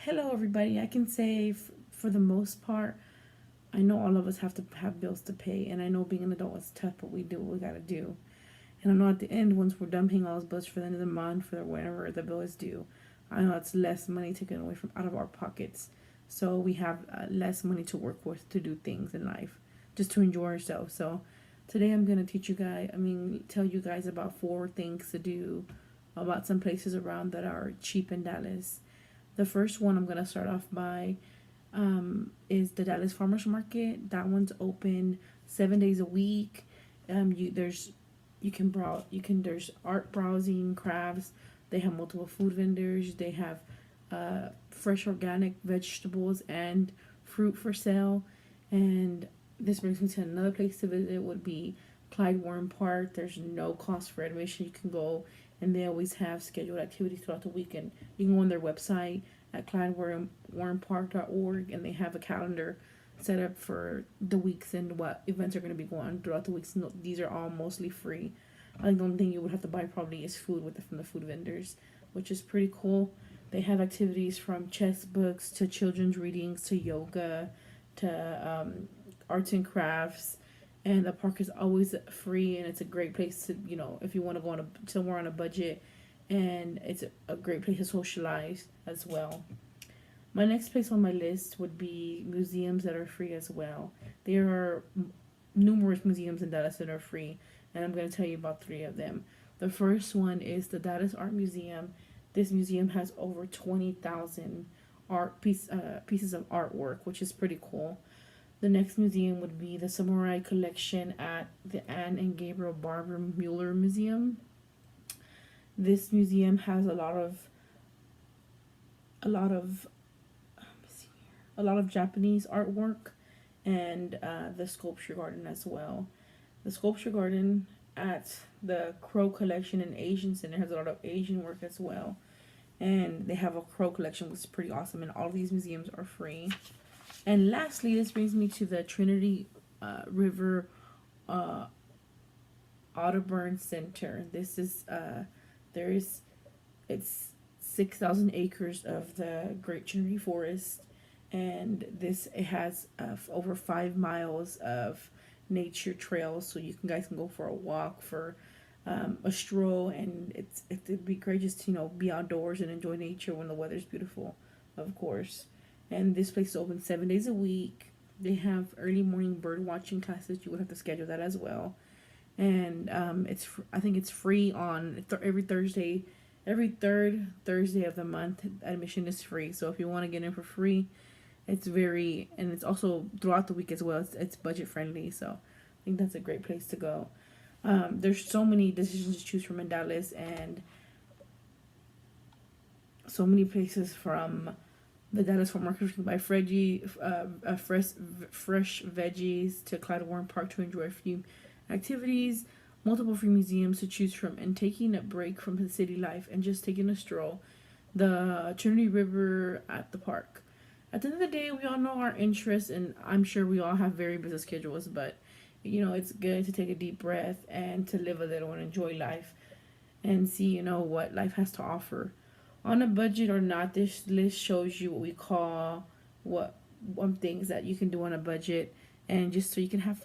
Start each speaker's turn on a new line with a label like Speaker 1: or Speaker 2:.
Speaker 1: Hello, everybody. I can say for the most part, I know all of us have to have bills to pay, and I know being an adult is tough, but we do what we gotta do. And I know at the end, once we're done paying all those bills for the end of the month, for whenever the bill is due, I know it's less money taken away from out of our pockets. So we have less money to work with to do things in life, just to enjoy ourselves. So today I'm gonna teach you guys. Tell you guys about 4 things to do about some places around that are cheap in Dallas. The first one I'm gonna start off by is the Dallas Farmers Market. That one's open 7 days a week. You can browse. There's art browsing, crafts. They have multiple food vendors. They have fresh organic vegetables and fruit for sale. And this brings me to another place to visit. Would be Clyde Warren Park. There's no cost for admission. You can go, and they always have scheduled activities throughout the weekend. You can go on their website at ClydeWarrenPark.org, and they have a calendar set up for the weeks and what events are going to be going on throughout the weeks. No, these are all mostly free. I think the only thing you would have to buy probably is food from the food vendors, which is pretty cool. They have activities from chess books to children's readings to yoga to arts and crafts. And the park is always free, and it's a great place to, if you want to go somewhere on a budget, and it's a great place to socialize as well. My next place on my list would be museums that are free as well. There are numerous museums in Dallas that are free, and I'm going to tell you about 3 of them. The first one is the Dallas Art Museum. This museum has over 20,000 pieces of artwork, which is pretty cool. The next museum would be the Samurai Collection at the Anne and Gabriel Barber Mueller Museum. This museum has a lot of a lot of Japanese artwork, and the sculpture garden as well. The sculpture garden at the Crow Collection and Asian Center has a lot of Asian work as well, and they have a Crow collection which is pretty awesome. And all of these museums are free. And lastly, this brings me to the Trinity River Audubon Center. This is it's 6,000 acres of the Great Trinity Forest, and it has over 5 miles of nature trails, so you guys can go for a walk, for a stroll, and it'd be great just to be outdoors and enjoy nature when the weather's beautiful, of course. And this place is open 7 days a week. They have early morning bird watching classes. You would have to schedule that as well. And I think it's free on every Thursday. Every third Thursday of the month, admission is free. So if you want to get in for free, and it's also throughout the week as well. It's budget friendly, so I think that's a great place to go. There's so many decisions to choose from in Dallas, and so many places, from the Dallas Farm Market, you can buy fresh veggies, to Clyde Warren Park to enjoy a few activities, multiple free museums to choose from, and taking a break from the city life and just taking a stroll. The Trinity River at the park. At the end of the day, we all know our interests, and I'm sure we all have very busy schedules, but it's good to take a deep breath and to live a little and enjoy life and see, what life has to offer. On a budget or not, this list shows you what we call things that you can do on a budget, and just so you can have